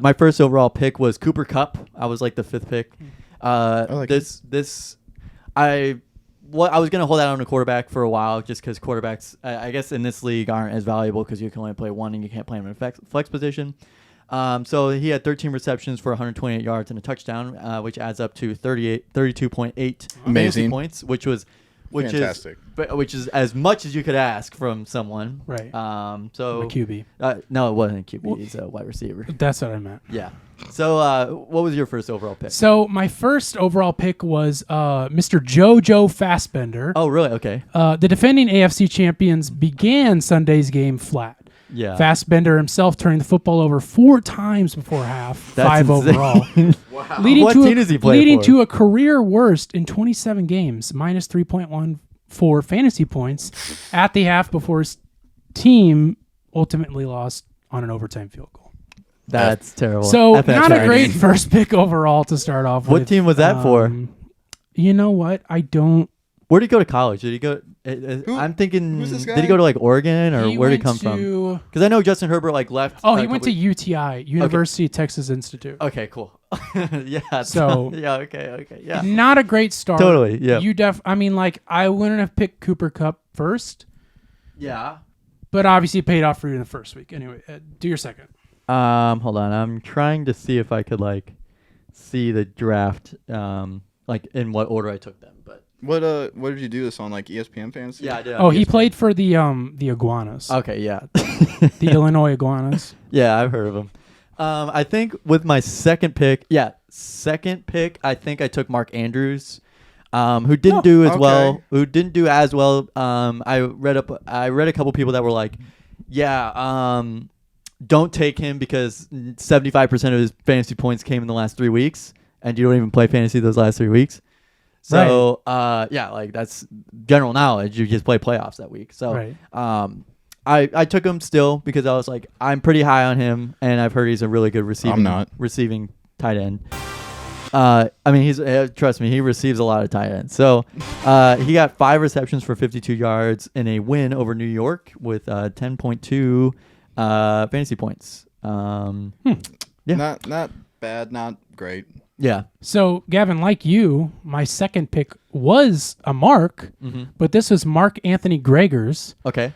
my first overall pick was Cooper Kupp. I was like the 5th pick. I was gonna hold out on a quarterback for a while just because quarterbacks, I guess, in this league aren't as valuable because you can only play one and you can't play him in a flex position. So he had 13 receptions for 128 yards and a touchdown, which adds up to 32.8 amazing points, which is fantastic. Which is as much as you could ask from someone. Right. So a QB. No, it wasn't a QB. He's a wide receiver. That's what I meant. Yeah. So what was your first overall pick? So my first overall pick was Mr. JoJo Fassbender. Oh, really? Okay. The defending AFC champions began Sunday's game flat. Yeah. Fassbender himself turning the football over 4 times before half, That's 5 insane. overall. Wow. Leading What to team does he play leading for? to a career worst in 27 games, minus 3.14 fantasy points at the half before his team ultimately lost on an overtime field goal. That's terrible. So That's not a tragic. great first pick overall to start off with. What team was that for? You know what? I don't. Where did he go to college? Did he go? I'm thinking. who's this guy? Did he go to like Oregon or where did he come from? from? Because I know Justin Herbert left. Oh, he went to UTI, University of Texas Institute. Okay, cool. Yeah. So- yeah. Okay. Yeah. Not a great start. Totally, yeah. I mean, like, I wouldn't have picked Cooper Kupp first, Yeah. but obviously it paid off for you in the first week. Anyway, do your second. Hold on. I'm trying to see if I could see the draft in what order I took them, but What did you do this on, like ESPN Fantasy? yeah, I did. Oh, he played for the Iguanas, Okay, yeah. the Illinois Iguanas. Yeah, I've heard of him. I think with my second pick, I think I took Mark Andrews, who didn't do as well. Who didn't do as well. I read a couple people that were like, don't take him because 75% of his fantasy points came in the last 3 weeks, and you don't even play fantasy those last 3 weeks. So, that's general knowledge. You just play playoffs that week. So, Right. I took him still because I was like, I'm pretty high on him, and I've heard he's a really good receiving tight end. I mean, trust me, he receives a lot of tight ends. So, he got 5 receptions for 52 yards in a win over New York with 10.2 fantasy points. Yeah. Not bad, not great. Yeah. So, Gavin, like you, my second pick was a Mark, but this was Mark Anthony Gregors. Okay.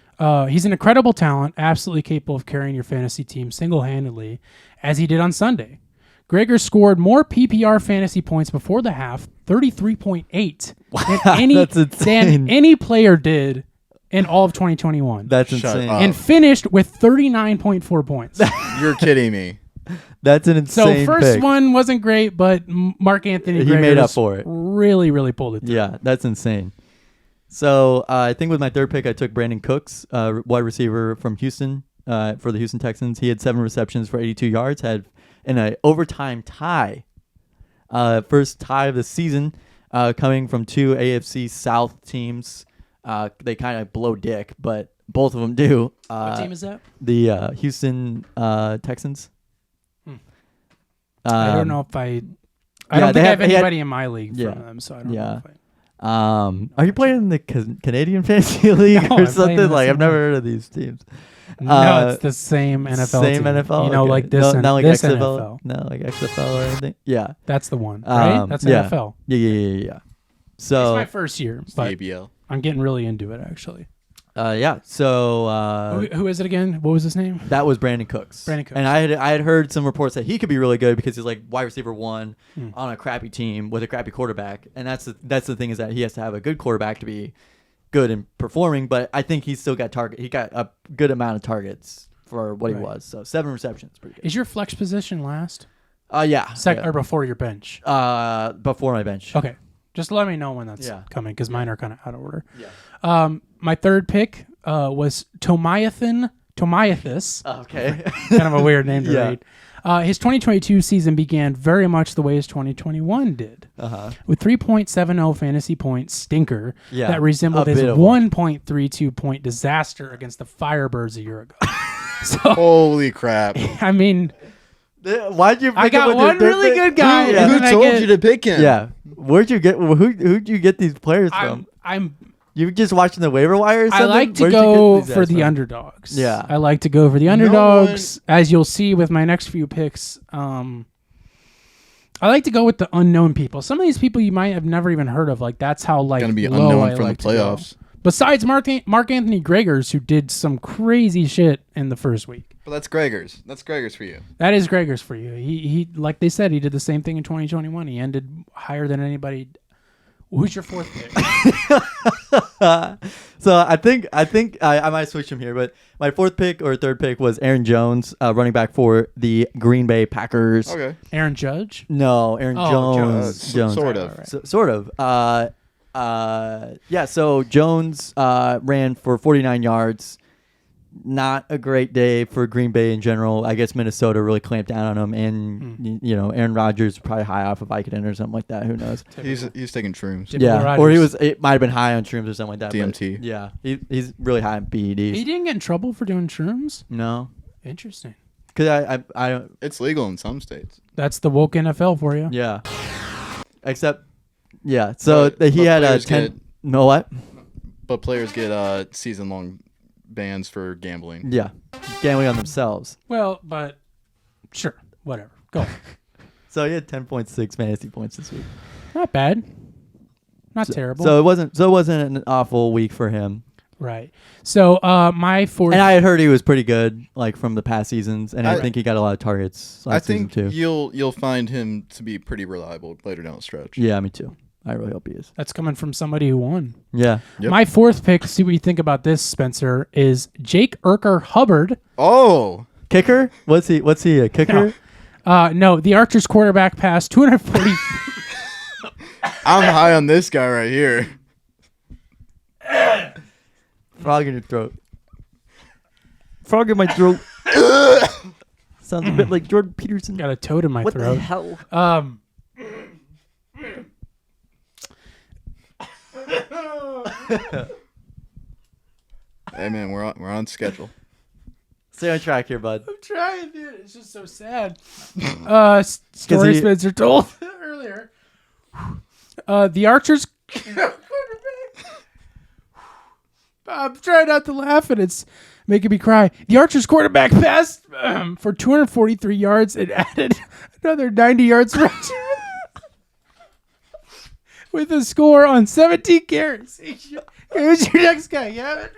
He's an incredible talent, absolutely capable of carrying your fantasy team single-handedly, as he did on Sunday. Gregor scored more PPR fantasy points before the half, 33.8, than any player did in all of 2021. That's Shut insane. up. And finished with 39.4 points. You're kidding me. That's an insane So first pick. one wasn't great, but Mark Anthony He made Gregors up for it. Really, really pulled it through. Yeah, that's insane. So I think with my third pick, I took Brandon Cooks, wide receiver from Houston, for the Houston Texans. He had 7 receptions for 82 yards, had in an overtime tie, first tie of the season, coming from 2 AFC South teams. They kind of blow dick, but both of them do. What team is that? The Houston Texans. I don't know if I yeah, don't think I have he had- anybody in my league Yeah. from them, so I don't Yeah. know if I... Are you playing in the Canadian Fantasy League No, or I'm playing something? in the I've same never one. heard of these teams. No, it's the same NFL Same team. NFL. You know, okay. like this, not like this XFL. NFL. No, like XFL or anything. Yeah. That's the one, right? That's yeah. NFL. Yeah. It's So my first year, It's but the ABL. I'm getting really into it, actually. yeah. So Who is it again? What was his name? that was Brandon Cooks. Brandon Cooks. And I had heard some reports that he could be really good because he's like wide receiver 1 on a crappy team with a crappy quarterback. And that's the thing is that he has to have a good quarterback to be good and performing. But I think he's still got He got a good amount of targets for what he was. So 7 receptions, pretty good. Is your flex position last? Yeah. Second yeah. or before your bench? Before my bench. Okay. Just let me know when that's Yeah. coming because mine are kind of out of order. Yeah. My third pick was Tomiathis. Okay. Kind of a weird name to Yeah. read. His 2022 season began very much the way his 2021 did, with 3.70 fantasy point stinker Yeah, that resembled a his bit of 1.32 point disaster against the Firebirds a year ago. So, Holy crap. I mean, Why'd you? Pick I him got with one your really pick? good guy. Yeah. and Who then I told get- you to pick him? Yeah. Who'd you get these players from? I'm You You just watching the waiver wire or I something? like to Where'd you go get these for guys the from? underdogs. Yeah. I like to go for the underdogs. As you'll see with my next few picks, I like to go with the unknown people. Some of these people you might have never even heard of. Like that's how like Gonna be low unknown I from like the to go. playoffs. Besides Mark Anthony Gregors, who did some crazy shit in the first week. But that's Gregor's. That's Gregor's for you. That is Gregors for you. He like they said, he did the same thing in 2021. He ended higher than anybody. Who's your fourth pick? So I think I might switch him here, but my fourth pick or third pick was Aaron Jones, running back for the Green Bay Packers. Okay. Aaron Judge? No, Aaron Oh, Jones. Jones. Sort Right, of. right. Sort of. Yeah. So Jones ran for 49 yards. Not a great day for Green Bay in general. I guess Minnesota really clamped down on him, and you know Aaron Rodgers probably high off of Vicodin or something like that. Who knows? He's taking shrooms. Typical Yeah, Rodgers. or he was. It might have been high on shrooms or something like that. but DMT. yeah, he's really high on PEDs. He didn't get in trouble for doing shrooms? No, Interesting. because I don't. It's legal in some states. That's the woke NFL for you. Yeah. Except, yeah. So But he had a players 10. get- No what? But players get season-long bans for gambling. Yeah, gambling on themselves. Well, but sure, whatever. Go. So he had 10.6 fantasy points this week. Not bad. Not terrible. So it wasn't an awful week for him. right. So my fourth. And I had heard he was pretty good, like from the past seasons, and I I- think he got a lot of targets I last season think too. you'll find him to be pretty reliable later down the stretch. Yeah, me too. I really hope he is. That's coming from somebody who won. Yeah. Yep. My fourth pick, see what you think about this, Spencer, is Jake Urker Hubbard. Oh, Kicker? What's he? A kicker? No, the Archers quarterback passed 240. I'm high on this guy right here. Frog in your throat. Frog in my throat. Sounds a bit like Jordan Peterson. Got a toad in my What the throat. hell? Hey man, we're on schedule. Stay on track here, bud. I'm trying, dude. It's just so sad. Story he- Spencer told earlier. The Archers. I'm trying not to laugh, and it's making me cry. The Archers quarterback passed for 243 yards and added another 90 yards rushing with a score on 17 carries. Who's your next guy, Gavin?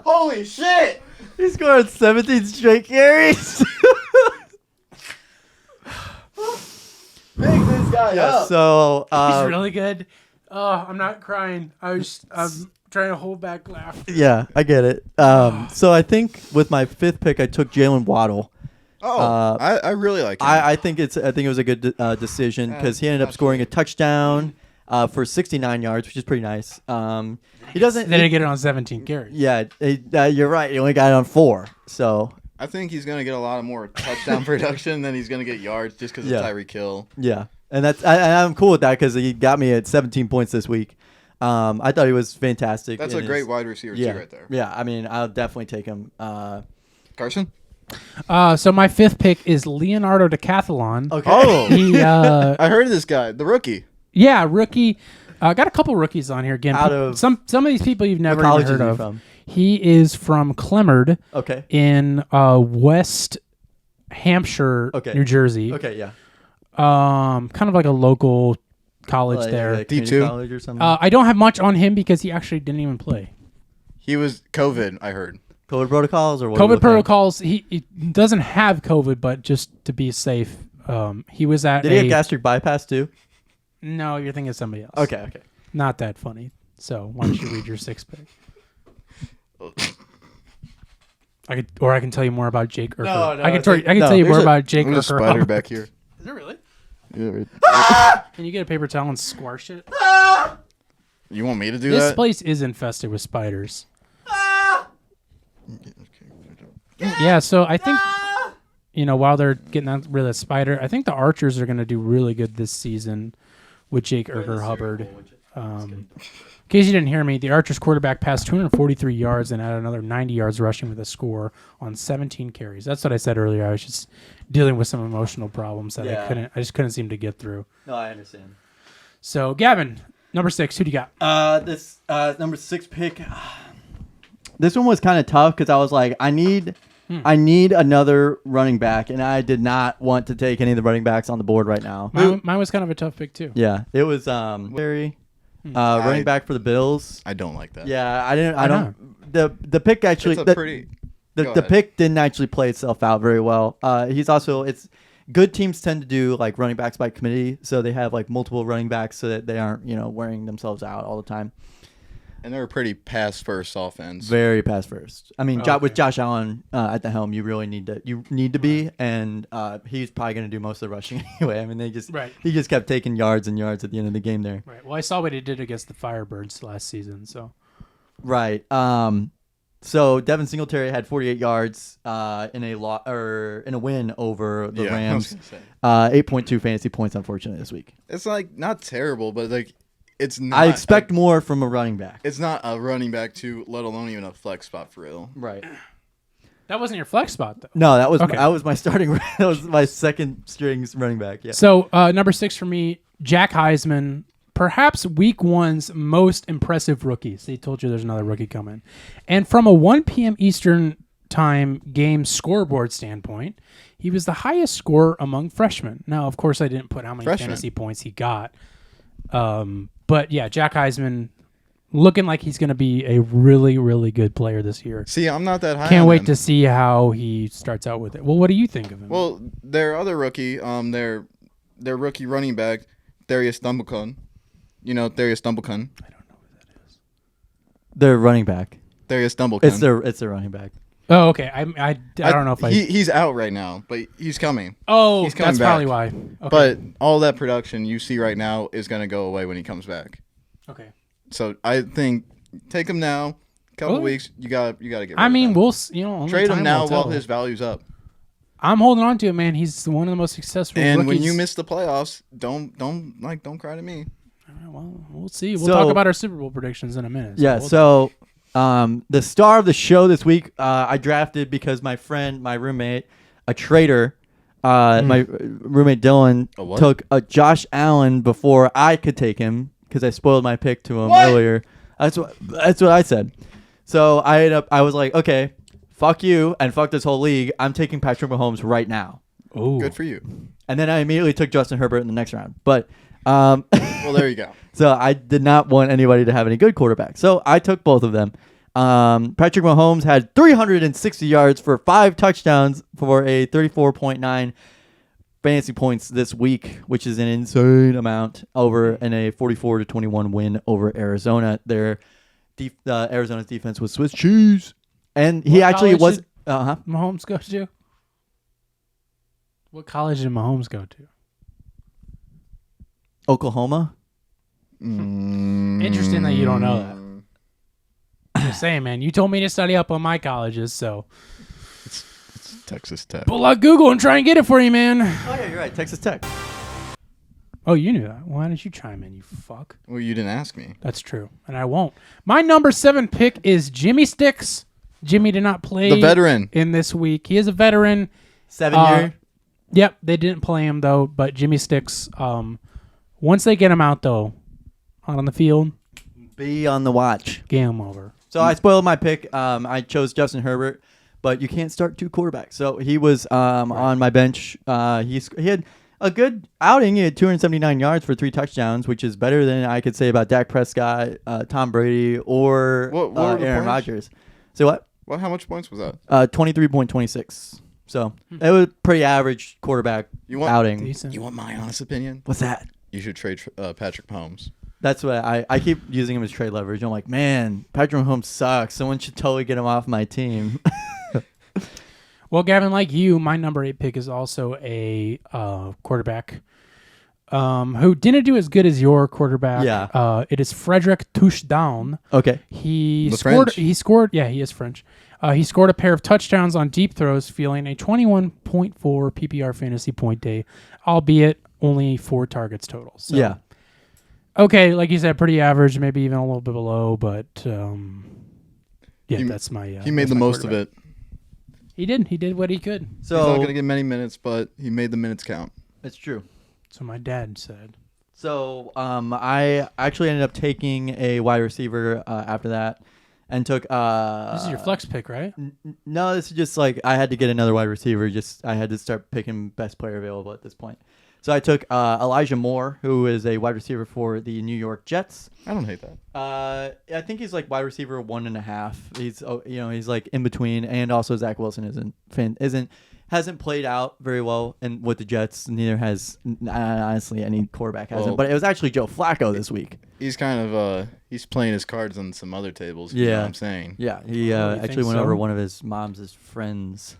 Holy shit! He scored 17 straight carries. Pick this guy Yeah, so He's really good. Oh, I'm not crying. I'm trying to hold back laugh. yeah, I get it. So I think with my fifth pick, I took Jalen Waddle. I really like him. I think it was a good decision because he ended up scoring a touchdown for 69 yards, which is pretty nice. He doesn't. They didn't get it on 17 carries. Yeah, you're right. He only got it on 4. So I think he's gonna get a lot of more touchdown production than he's gonna get yards just because Yeah. of Tyreek Hill. yeah, and I'm cool with that because he got me at 17 points this week. I thought he was fantastic. That's in a great his- wide receiver yeah, too, right there. Yeah, I mean, I'll definitely take him. Carson. So my fifth pick is Leonardo Decathlon. Okay. Oh, He, I heard of this guy, the rookie. yeah, rookie. Got a couple rookies on here again. Out of- some of these people you've never college even is heard he of. from? He is from Clemard Okay. in West Hampshire, Okay. New Jersey. Okay. Yeah. Kind of like a local college Like, there. community D2? college or something. I don't have much on him because he actually didn't even play. He was COVID, I heard. COVID protocols or what? are we COVID looking at? protocols. He doesn't have COVID, but just to be safe, he was at. Did he have gastric bypass too? No, you're thinking of somebody else. Okay. Okay. Not that funny. So why don't you read your sixth pick? I can tell you more about Jake Urker. No, I can tell no, you more There's about Jake there's a Urker. spider back here. Is it really? Yeah, right. Can you get a paper towel and squash it? You want me to do This that? place is infested with spiders. Yeah, so I think while they're getting rid of the spider, I think the Archers are going to do really good this season with Jake Urker Hubbard. In case you didn't hear me, the Archers quarterback passed 243 yards and had another 90 yards rushing with a score on 17 carries. That's what I said earlier. I was just dealing with some emotional problems that Yeah. I just couldn't seem to get through. No, I understand. So, Gavin, Number 6, who do you got? This number 6 pick. This one was kind of tough because I was like, I need another running back, and I did not want to take any of the running backs on the board right now. Mine was kind of a tough pick too. Yeah, it was very running back for the Bills. I don't like that. Yeah, I didn't. I Why don't. The pick actually. It's a pretty. Go The ahead. pick didn't actually play itself out very well. It's good teams tend to do like running backs by committee, so they have like multiple running backs so that they aren't wearing themselves out all the time. And they're a pretty pass first offense. Very pass first. I mean, Okay. with Josh Allen at the helm, you really need to be, and he's probably going to do most of the rushing anyway. I mean, he just kept taking yards and yards at the end of the game there. Right. Well, I saw what he did against the Firebirds last season, so. Right. So Devin Singletary had 48 yards in a win over the Yeah, I was Rams. gonna say. 8.2 fantasy points, unfortunately, this week. It's like not terrible, but like it's not. I expect more from a running back. It's not a running back to, let alone even a flex spot for real. Right. That wasn't your flex spot, though. No, that was Okay. my starting. That was my second string running back. Yeah. So, number 6 for me, Jack Heisman, perhaps week 1's most impressive rookie. See, told you there's another rookie coming. And from a 1 p.m. Eastern time game scoreboard standpoint, he was the highest scorer among freshmen. Now, of course, I didn't put how many Freshmen. fantasy points he got. But yeah, Jack Heisman looking like he's going to be a really, really good player this year. See, I'm not that high. Can't on wait him. to see how he starts out with it. Well, what do you think of him? Well, their other rookie, their rookie running back, Darius Stumblecon. You know Darius Stumblecon. Their running back. Darius Stumblecon. It's their running back. oh, okay. I don't know if He's out right now, but he's coming. Oh, he's coming that's back. probably why. Okay. But all that production you see right now is going to go away when he comes back. okay. So I think take him now. Couple Well, weeks, you got to get. Rid I of mean, him. we'll only Trade time him now will tell. while his value's up. I'm holding on to it, man. He's one of the most successful And rookies. when you miss the playoffs, don't cry to me. Well, we'll see. We'll So- talk about our Super Bowl predictions in a minute. Yeah. we'll- So, the star of the show this week, I drafted because my roommate, a trader, my roommate Dylan A what? took Josh Allen before I could take him because I spoiled my pick to him What? earlier. That's what I said. So I was like, okay, fuck you and fuck this whole league. I'm taking Patrick Mahomes right now. Ooh. Good for you. And then I immediately took Justin Herbert in the next round. But Well, there you go. so I did not want anybody to have any good quarterbacks. So I took both of them. Patrick Mahomes had 360 yards for 5 touchdowns for a 34.9 fantasy points this week, which is an insane amount in a 44-21 win over Arizona. Arizona's defense was Swiss cheese. And he What actually college was Mahomes go to? What college did Mahomes go to? Oklahoma. Interesting that you don't know that. Just saying, man. You told me to study up on my colleges, so Texas Tech. pull out Google and try and get it for you, man. Oh yeah, you're right. Texas Tech. Oh, you knew that. Why didn't you chime in, you fuck? Well, you didn't ask me. That's true, and I won't. My number 7 pick is Jimmy Sticks. Jimmy did not play The veteran. in this week. He is a veteran. 7-year. Yep, they didn't play him though. But Jimmy Sticks, once they get him out though, out on the field, Be on the watch. game over. So I spoiled my pick. I chose Justin Herbert, but you can't start 2 quarterbacks. So he was on my bench. He had a good outing. He had 279 yards for 3 touchdowns, which is better than I could say about Dak Prescott, Tom Brady, or What were the Aaron points? Rodgers. So what? Well, how much points was that? 23.26. So it was pretty average quarterback You want- outing. Decent. You want my honest opinion? What's that? You should trade Patrick Mahomes. That's what I keep using him as trade leverage. I'm like, man, Patrick Mahomes sucks. Someone should totally get him off my team. Well, Gavin, like you, my number 8 pick is also a quarterback who didn't do as good as your quarterback. Yeah. It is Frederick Touchdown. Okay. He The scored. French. He scored. Yeah, he is French. He scored a pair of touchdowns on deep throws, fueling a 21.4 PPR fantasy point day, albeit only 4 targets total. So, Yeah. okay, like you said, pretty average, maybe even a little bit below, but that's my. He made that's the my most of quarterback. it. He did. He did what he could. He's not So going to get many minutes, but he made the minutes count. it's true. So my dad said. So I actually ended up taking a wide receiver after that, and took. This is your flex pick, right? No, this is just like I had to get another wide receiver. Just I had to start picking best player available at this point. So I took Elijah Moore, who is a wide receiver for the New York Jets. I don't hate that. I think he's like wide receiver 1.5. He's he's like in between, and also Zach Wilson hasn't played out very well and with the Jets. Neither has honestly any quarterback hasn't. Well, But it was actually Joe Flacco this week. He's kind of he's playing his cards on some other tables. You know what I'm saying? Yeah, he you actually think went so? over one of his mom's friends.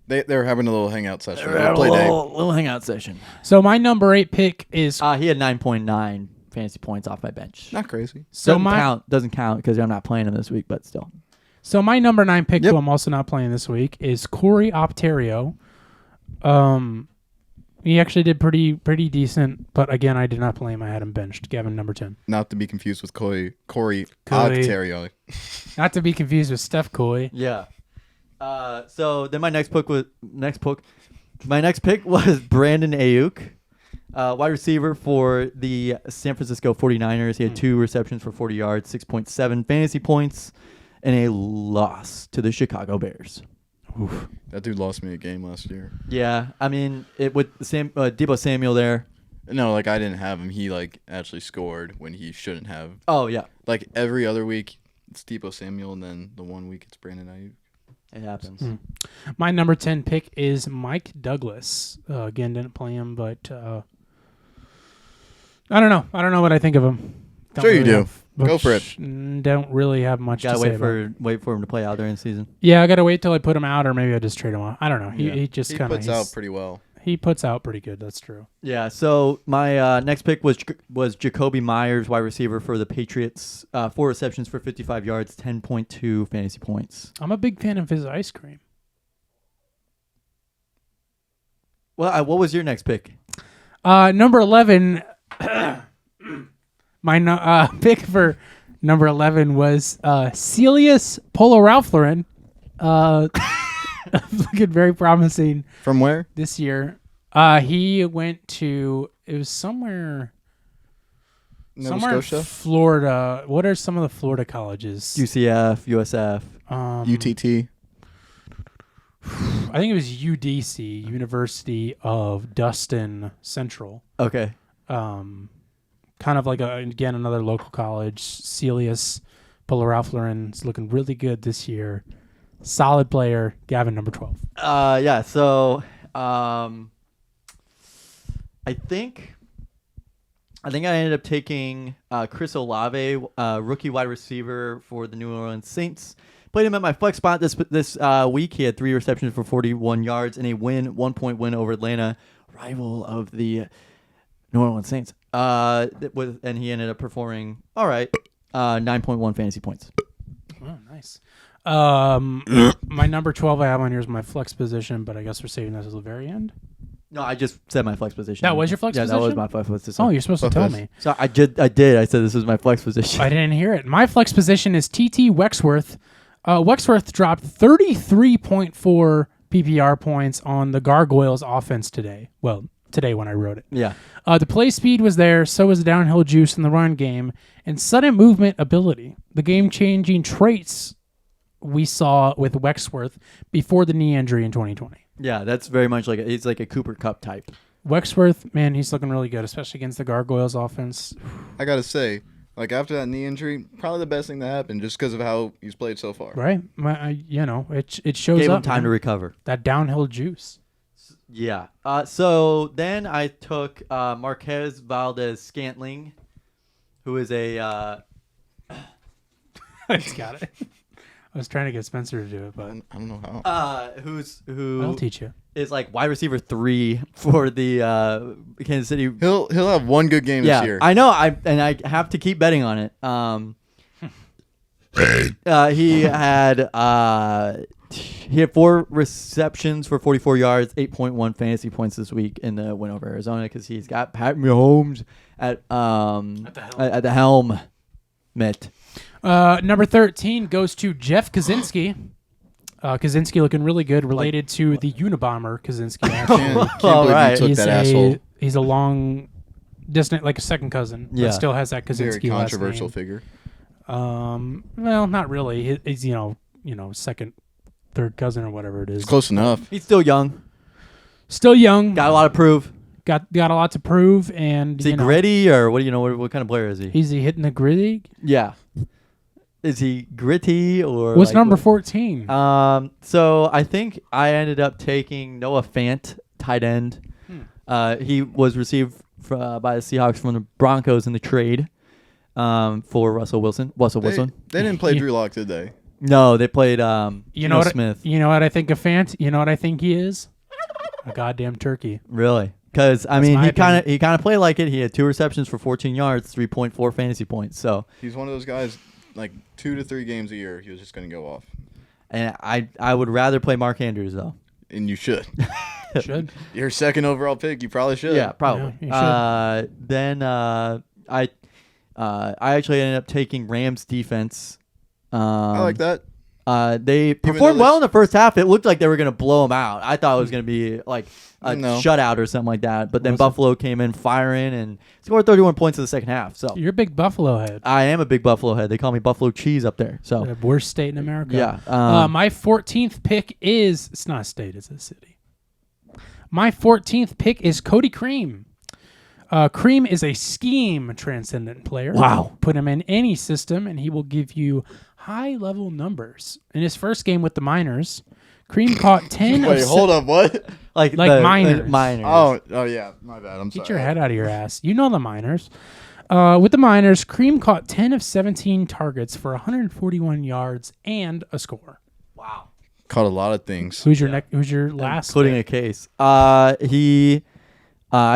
They're having a little hangout session. A Play day. little hangout session. So my number 8 pick is He had 9.9 fantasy points off my bench. Not crazy. so Doesn't count because I'm not playing him this week, but still. So my number 9 pick, Yep. who I'm also not playing this week, is Corey Opterio. He actually did pretty decent, but again, I did not play him. I had him benched. Gavin, number 10. Not to be confused with Corey Coy. Ontario. Not to be confused with Steph Coy. Yeah. So then my next pick was Brandon Ayuk, wide receiver for the San Francisco 49ers. He had 2 receptions for 40 yards, 6.7 fantasy points, and a loss to the Chicago Bears. Oof. That dude lost me a game last year. Yeah, I mean, with Deebo Samuel there. No, like I didn't have him. He like actually scored when he shouldn't have. Oh yeah, Like every other week, it's Debo Samuel, and then the one week it's Brandon Ayuk. it happens. My number 10 pick is Mike Douglas. Again, didn't play him, but I don't know. I don't know what I think of him. Don't Sure you really do. have Go for much- Don't really have much Gotta to say wait about it. for him to play out during the season. Yeah, I gotta wait till I put him out, or maybe I just trade him off. I don't know. Yeah. He just He kind of puts out pretty well. He puts out pretty good. That's true. Yeah. So my next pick was Jacoby Myers, wide receiver for the Patriots. 4 receptions for 55 yards, 10.2 fantasy points. I'm a big fan of his ice cream. Well, what was your next pick? Number 11. My pick for number 11 was Celius Polo Ralph Lauren. Looking very promising From where? this year. He went to, it was somewhere Nova somewhere in Scotia? Florida. What are some of the Florida colleges? UCF, USF. UTT. I think it was UDC, University of Dustin Central. Okay. Kind of like again another local college. Celius Ralph Lauren is looking really good this year. Solid player. Gavin, number 12. Yeah. So, I think I ended up taking Chris Olave, rookie wide receiver for the New Orleans Saints. Played him at my flex spot this week. He had 3 receptions for 41 yards and a 1-point win over Atlanta, rival of the New Orleans Saints. And he ended up performing all right, 9.1 fantasy points. Oh, nice. My number 12 I have on here is my flex position, but I guess we're saving that till the very end. No, I just said my flex position. That was your flex Yeah, that was position? my flex position. Oh, you're supposed to tell Okay. me. So I did. I said this was my flex position. I didn't hear it. My flex position is TT Wexworth. Wexworth dropped 33.4 PPR points on the Gargoyles offense today. Well, today when I wrote it. Yeah. The play speed was there, so was the downhill juice in the run game, and sudden movement ability. The game-changing traits we saw with Wexworth before the knee injury in 2020. Yeah, that's very much like he's like a Cooper Cup type. Wexworth, man, he's looking really good, especially against the Gargoyles offense. I gotta say, like after that knee injury, probably the best thing that happened, just because of how he's played so far. Right? It shows Gave up. him time to man. recover. That downhill juice. Yeah. So then I took Marquez Valdez Scantling, who is a I just got it. I was trying to get Spencer to do it, but I don't know how. who I'll teach you. is like wide receiver 3 for the Kansas City. He'll have one good game Yeah, this year. I know. I have to keep betting on it. He had 4 receptions for 44 yards, 8.1 fantasy points this week in the win over Arizona because he's got Pat Mahomes at the helm. Mitt. Number 13 goes to Jeff Kaczynski. Kaczynski looking really good, related to the Unabomber Kaczynski. Actually. Can't All believe right. you took he's that a asshole. he's a long distant, like a second cousin, Yeah. but still has that Very Kaczynski last controversial name. figure. Well, not really. He's second, third cousin or whatever it is. It's close enough. He's still young. Still young. Got a lot to prove. Got a lot to prove, and Is he gritty or what? What kind of player is he? Is he hitting the gritty? Yeah. Is he gritty or What's number what? 14? So I think I ended up taking Noah Fant, tight end. He was received by the Seahawks from the Broncos in the trade for Russell Wilson. They didn't play Drew Lock, did they? No, they played You know what? Smith. You know what I think of Fant? You know what I think he is? A goddamn turkey. Really? Because my he kind opinion. of played like it. He had 2 receptions for 14 yards, 3.4 fantasy points. So, He's one of those guys, like 2 to 3 games a year, he was just going to go off. and I would rather play Mark Andrews though. And you should. Should. Your second overall pick, you probably should. Yeah, probably. Yeah, you Then I actually ended up taking Rams defense. I like that. They though performed they well in the first half. It looked like they were going to blow them out. I thought it was going to be like a No. shutout or something like that. But then Was it? Buffalo came in firing and scored 31 points in the second half. So You're a big Buffalo head. I am a big Buffalo head. They call me Buffalo Cheese up there. So The worst state in America. yeah. My 14th pick is... It's not a state, it's a city. My 14th pick is Cody Cream. Cream is a scheme transcendent player. Wow. Put him in any system, and he will give you high-level numbers. In his first game with the Miners, Cream caught 10 Wait, of... hold up. What? Like the Miners. Miners. Oh, yeah. My bad. I'm sorry. Get your head out of your ass. You know the Miners. With the Miners, Cream caught 10 of 17 targets for 141 yards and a score. Wow. Caught a lot of things. Who's your last? Including a case. I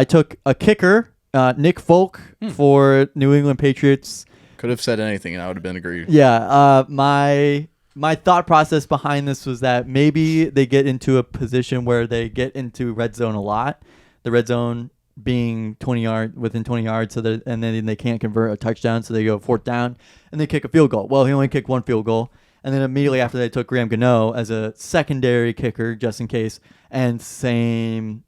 took a kicker, Nick Folk, for New England Patriots. Could have said anything and I would have been agreed. Yeah. My thought process behind this was that maybe they get into a position where they get into red zone a lot. The red zone being within 20 yards, and then they can't convert a touchdown, so they go 4th down and they kick a field goal. Well, he only kicked 1 field goal. And then immediately after they took Graham Gano as a secondary kicker, just in case, and same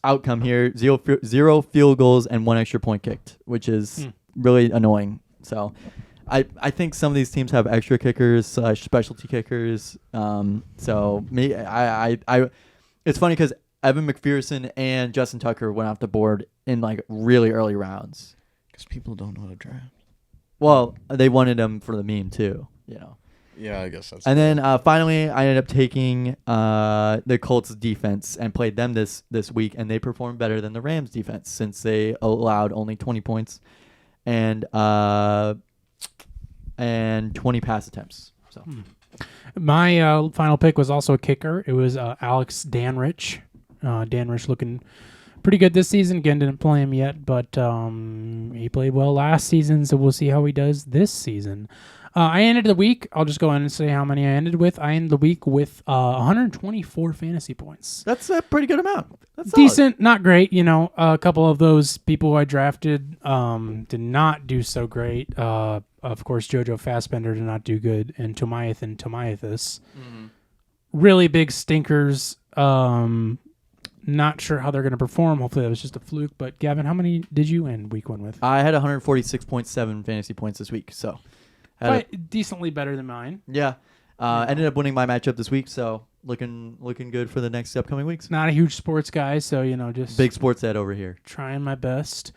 outcome here: 0 field goals and 1 extra point kicked, which is really annoying. So, I think some of these teams have extra kickers / specialty kickers. So me, it's funny because Evan McPherson and Justin Tucker went off the board in like really early rounds. Because people don't know how to draft. Well, they wanted him for the meme too, Yeah, I guess that's. And then finally, I ended up taking the Colts defense and played them this week, and they performed better than the Rams defense since they allowed only 20 points and 20 pass attempts. So My final pick was also a kicker. It was Alex Danrich. Danrich looking pretty good this season. Again, didn't play him yet, but he played well last season, so we'll see how he does this season. I ended the week. I'll just go in and say how many I ended with. I ended the week with 124 fantasy points. that's a pretty good amount. That's Decent, not great. A couple of those people I drafted did not do so great. Of course, Jojo Fassbender did not do good, and Tomiathis. Really big stinkers. Not sure how they're going to perform. Hopefully that was just a fluke. But Gavin, how many did you end week 1 with? I had 146.7 fantasy points this week, so Quite decently better than mine. yeah. Ended up winning my matchup this week, so looking good for the next upcoming weeks. Not a huge sports guy, so just Big sports head over here. trying my best.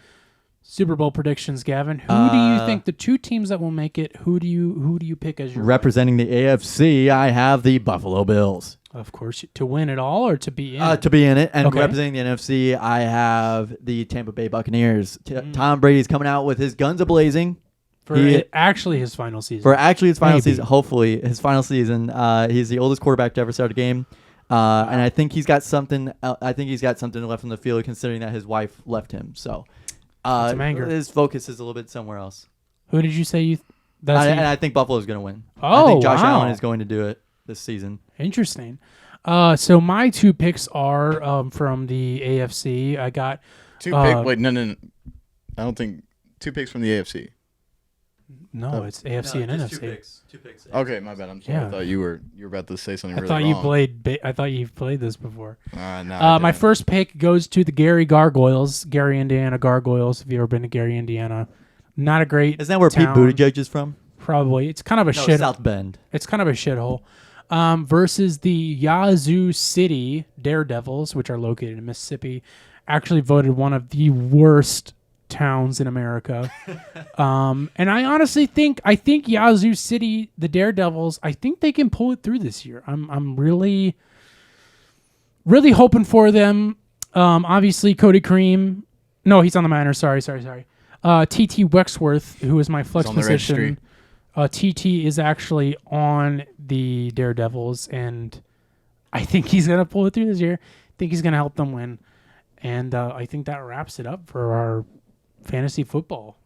Super Bowl predictions, Gavin. Who do you think the 2 teams that will make it? Who do you pick as your Representing the AFC, I have the Buffalo Bills. Of course, to win it all or to be in? To be in it. And Okay. representing the NFC, I have the Tampa Bay Buccaneers. Tom Brady's coming out with his guns a-blazing. for actually his final season. For actually his final Maybe. season, hopefully his final season. He's the oldest quarterback to ever start a game. And I think he's got something. I think he's got something left on the field, considering that his wife left him. So, Some anger. his focus is a little bit somewhere else. Who did you say you? That's And I think Buffalo's going to win. Oh, I think Josh wow. Allen is going to do it this season. interesting. So my 2 picks are from the AFC. I got 2 picks. Wait, no. I don't think 2 picks from the AFC. No, it's AFC and NFC. Two picks. Okay, my bad. I'm sorry. Yeah. I thought you were about to say something I really thought wrong. I thought you played this before. No, I My didn't. first pick goes to the Gary Gargoyles, Gary, Indiana Gargoyles. If you've ever been to Gary, Indiana, not a great. Isn't that where town. Pete Buttigieg is from? Probably. It's kind of a No, shit. South Bend. It's kind of a shithole. Versus the Yazoo City Daredevils, which are located in Mississippi, actually voted one of the worst towns in America. And I honestly think Yazoo City, the Daredevils, I think they can pull it through this year. I'm really, really hoping for them. Obviously, Cody Cream. No, he's on the Miners. Sorry. TT Wexworth, who is my flex on the position. registry. TT is actually on the Daredevils, and I think he's going to pull it through this year. I think he's going to help them win. And I think that wraps it up for our fantasy football